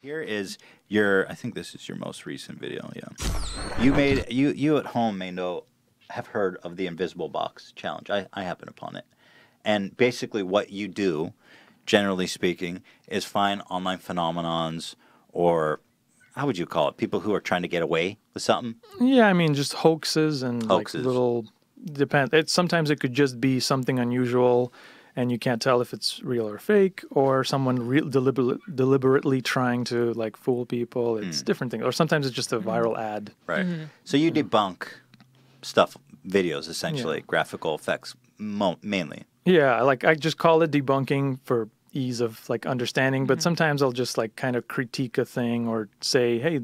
Here is your, I think this is your most recent video, yeah. You at home may have heard of the Invisible Box Challenge. I happen upon it. And basically what you do, generally speaking, is find online phenomenons or, how would you call it, people who are trying to get away with something? Yeah, I mean, just hoaxes and Hoaxes. like little, sometimes it could just be something unusual and you can't tell if it's real or fake, or someone deliberately trying to like fool people. It's different things. Or sometimes it's just a viral ad. Right. So you debunk stuff, videos, essentially, graphical effects, mainly. Yeah, like I just call it debunking for ease of like understanding, but sometimes I'll just like kind of critique a thing or say, hey,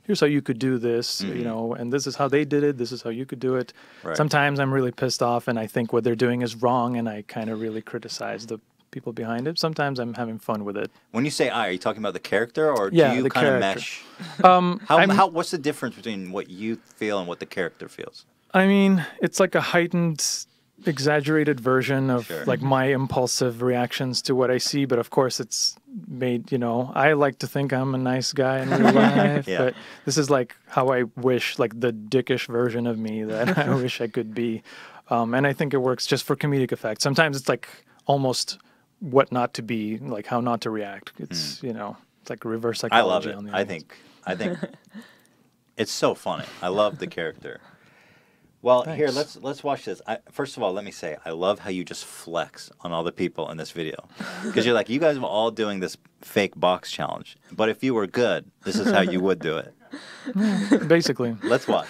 here's how you could do this, you know, and this is how they did it, this is how you could do it. Right. Sometimes I'm really pissed off and I think what they're doing is wrong and I kind of really criticize the people behind it. Sometimes I'm having fun with it. When you say I, are you talking about the character or do you the kind of character. mesh? What's the difference between what you feel and what the character feels? I mean, it's like a heightened, exaggerated version of like my impulsive reactions to what I see, but of course it's made, you know, I like to think I'm a nice guy in real life, but this is like how I wish, like the dickish version of me that I wish I could be. And I think it works just for comedic effect. Sometimes it's like almost what not to be, like how not to react. It's, you know, it's like reverse psychology. I love it. I think it's so funny. I love the character. Well, Thanks. here, let's watch this. First of all, let me say, I love how you just flex on all the people in this video. Because you're like, you guys are all doing this fake box challenge. But if you were good, this is how you would do it. Basically. Let's watch.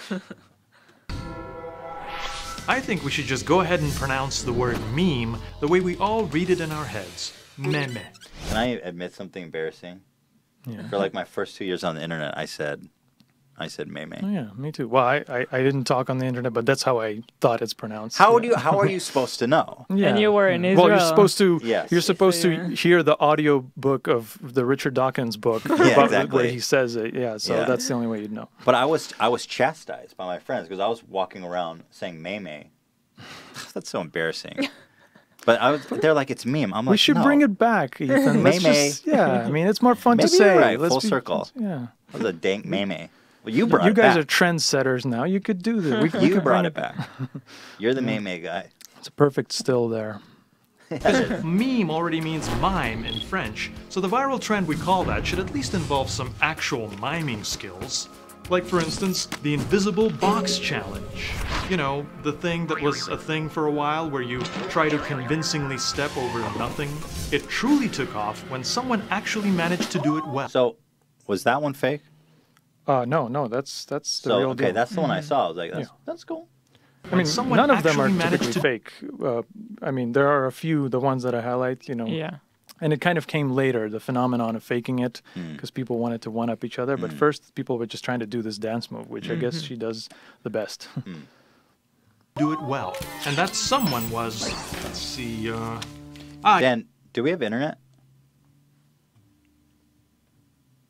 I think we should just go ahead and pronounce the word meme the way we all read it in our heads. Meme. Can I admit something embarrassing? Yeah. For like my first 2 years on the internet, I said meme. Oh, yeah, me too. Well, I didn't talk on the internet, but that's how I thought it's pronounced. How are you supposed to know? Yeah. And you were in Israel. Well, you're supposed to. Yes. You're supposed to hear the audio book of the Richard Dawkins book exactly. where he says it. Yeah, so that's the only way you'd know. But I was chastised by my friends because I was walking around saying meme. That's so embarrassing. But they're like, it's meme. I'm like, we should no. bring it back, Ethan. Let's just, I mean, it's more fun Maybe to say. You're right. Let's Full circle. Yeah. That was a dank meme. Well, you brought You it guys back. are trendsetters now. You could do this. You brought it back. You're the meme guy. It's a perfect still there. Meme already means mime in French, so the viral trend we call that should at least involve some actual miming skills. Like, for instance, the Invisible Box Challenge. You know, the thing that was a thing for a while where you try to convincingly step over nothing. It truly took off when someone actually managed to do it well. So, was that one fake? No, that's the real deal. Okay, that's the one I saw. I was like, that's cool. I mean, someone none of them are actually managed typically to- fake. I mean, there are a few, the ones that I highlight, you know. Yeah. And it kind of came later, the phenomenon of faking it, because people wanted to one-up each other. But first, people were just trying to do this dance move, which I guess she does the best. Do it well. And that someone was, let's see, Dan, do we have internet?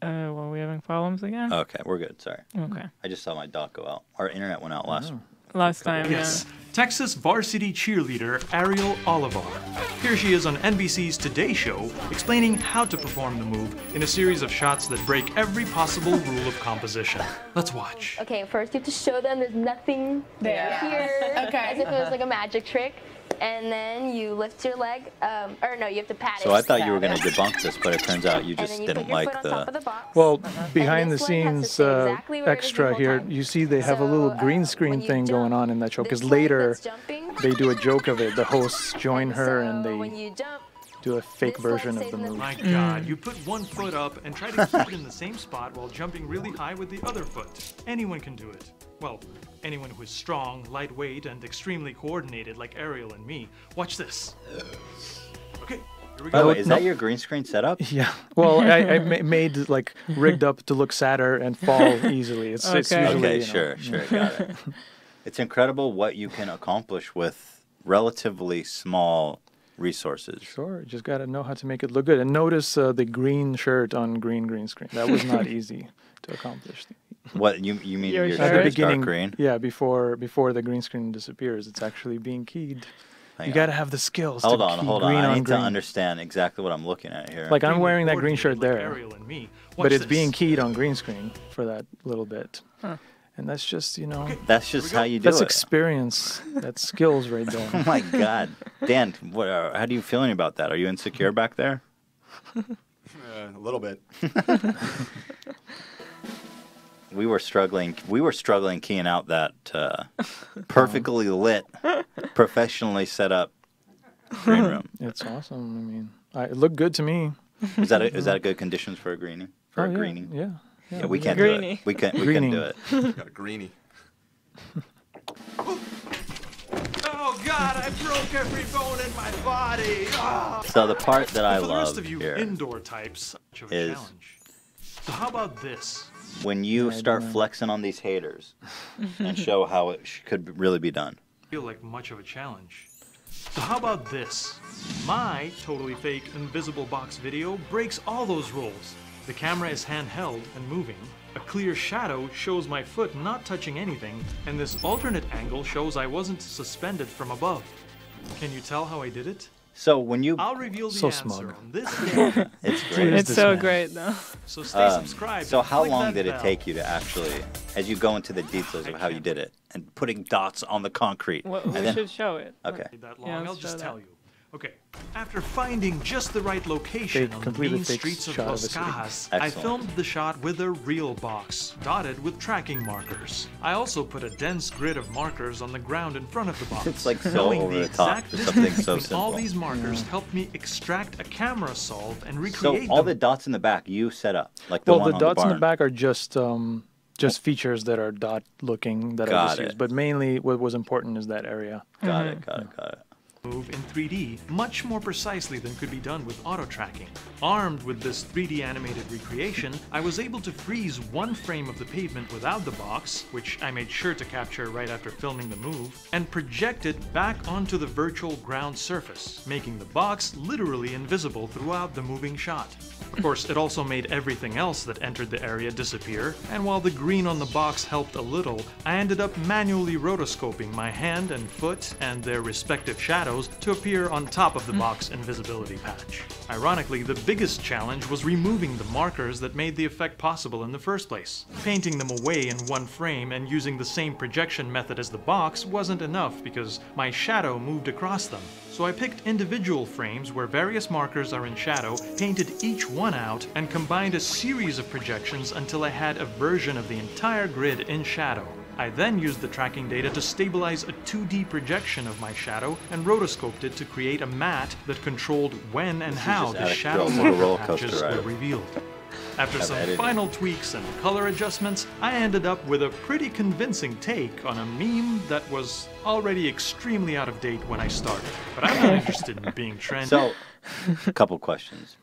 Well, we having problems again? Okay, we're good. Sorry. Okay. I just saw my dot go out. Our internet went out Last time, yes, Texas varsity cheerleader Ariel Oliver. Here she is on NBC's Today Show, explaining how to perform the move in a series of shots that break every possible rule of composition. Let's watch. Okay, first you have to show them there's nothing There. here, Okay. as if it was like a magic trick. And then you lift your leg, or no, you have to pat it. So I thought you were going to debunk this, but it turns out you And just then you didn't put your like foot on top of the box. Well, behind the this one has to scenes stay exactly where it is the extra whole here, time. you see they have a little So, green when screen you thing going jump, on in that show, because this leg later that's jumping, they do a joke of it. The hosts join her and so when they you jump, do a fake this leg version of stays the in the move. My God, you put one foot up and try to keep it in the same spot while jumping really high with the other foot. Anyone can do it. Well, anyone who is strong, lightweight, and extremely coordinated like Ariel and me. Watch this. Okay, here we By the go. way, is that your green screen setup? Yeah. Well, I made like rigged up to look sadder and fall easily. It's usually, Okay, you know, sure, got it. It's incredible what you can accomplish with relatively small resources. Sure, you just got to know how to make it look good. And notice the green shirt on green screen. That was not easy to accomplish. What you mean? Your Your shirt? At the shirt's beginning, dark green? yeah, before the green screen disappears, it's actually being keyed. You got to have the skills. Hold to on, keep hold green on. I on need green. to understand exactly what I'm looking at here. Like I'm Being wearing that green shirt coordinated like there, Ariel and me. but Watch it's this. being keyed on green screen for that little bit. And that's just, you know, That's just how you do that's it. experience. That's skills right there. Oh my God, Dan, how do you feeling about that? Are you insecure back there? A little bit. We were struggling keying out that perfectly lit, professionally set up green room. It's awesome. I mean, it looked good to me. Is that good conditions for a greenie? For a yeah, greenie? Yeah. Yeah, we can't do Greenie. it. We couldn't Greening. do it. Got a greenie. Oh God, I broke every bone in my body. Ah. So the part that I For the rest love of you here indoor types, much of a is- challenge. So how about this? when you start flexing on these haters and show how it could really be done. Feel like much of a challenge. So how about this? My totally fake invisible box video breaks all those rules. The camera is handheld and moving. A clear shadow shows my foot not touching anything, and this alternate angle shows I wasn't suspended from above. Can you tell how I did it? So when you, I'll reveal the So answer smug. on this day. it's great. It's this so man? great though. So stay subscribed. So and how click long that did it bell. take you to actually, as you go into the details of how you did it and putting dots on the concrete? Well, and we then, should show it. okay. That long, Yeah, I'll let's just show tell that. you. Okay. After finding just the right location Fake, on the completely mean fake streets of shot of a Los city. Cajas, I Excellent. filmed the shot with a real box, dotted with tracking markers. I also put a dense grid of markers on the ground in front of the box. It's like so Knowing over the top exact for something distance so between all simple. these markers helped me extract a camera solve and So recreate all them. the dots in the back you set up, like the Well, one the on dots the in barn. the back are just features that are dot looking that I Got just it. used. But mainly what was important is that area. Got it. Got it. Move in 3D much more precisely than could be done with auto tracking. Armed with this 3D animated recreation, I was able to freeze one frame of the pavement without the box, which I made sure to capture right after filming the move, and project it back onto the virtual ground surface, making the box literally invisible throughout the moving shot. Of course, it also made everything else that entered the area disappear, and while the green on the box helped a little, I ended up manually rotoscoping my hand and foot and their respective shadows to appear on top of the box invisibility patch. Ironically, the biggest challenge was removing the markers that made the effect possible in the first place. Painting them away in one frame and using the same projection method as the box wasn't enough because my shadow moved across them. So I picked individual frames where various markers are in shadow, painted each one out, and combined a series of projections until I had a version of the entire grid in shadow. I then used the tracking data to stabilize a 2D projection of my shadow and rotoscoped it to create a mat that controlled when and how just the added shadow to a marker roller coaster patches ride. were revealed. After some editing. final tweaks and color adjustments, I ended up with a pretty convincing take on a meme that was already extremely out of date when I started. But I'm not interested in being trendy. So, a couple questions.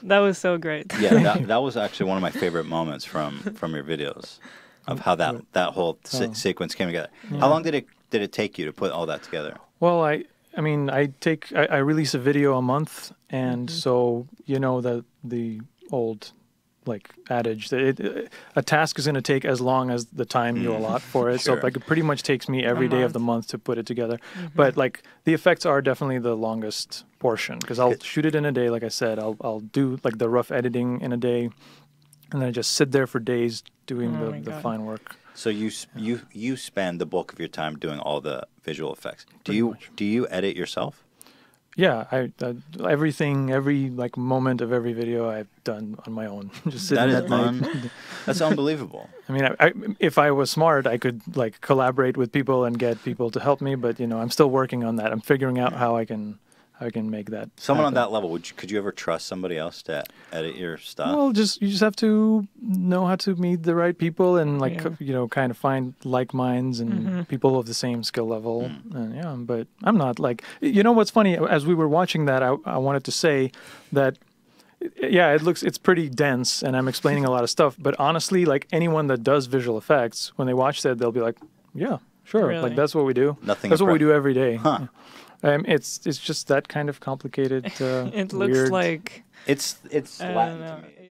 That was so great. Yeah, that was actually one of my favorite moments from your videos, of how that whole sequence came together. How long did it take you to put all that together? Well, I mean, I release a video a month, and so you know the old like adage that a task is going to take as long as the time you allot for it. Sure. So like it pretty much takes me every day of the month to put it together. But like the effects are definitely the longest portion because I'll shoot it in a day. Like I said, I'll do like the rough editing in a day, and then I just sit there for days doing Oh my the God. fine work. So you spend the bulk of your time doing all the visual effects. Pretty much. Do you edit yourself? Yeah, everything, every like moment of every video I've done on my own. Just sitting That is at night. That's unbelievable. I mean, if I was smart, I could like collaborate with people and get people to help me. But you know, I'm still working on that. I'm figuring out how I can make that. Someone on happen. that level, could you ever trust somebody else to edit your stuff? Well, you just have to know how to meet the right people and like you know, kind of find like minds and people of the same skill level. And yeah, but I'm not like, you know what's funny? As we were watching that, I wanted to say that yeah, it's pretty dense and I'm explaining a lot of stuff. But honestly, like anyone that does visual effects, when they watch that, they'll be like, yeah, sure, Really? like that's what we do. Nothing That's what we impre- do every day. Huh. It's just that kind of complicated. It looks weird. like It's I don't Latin know. to me.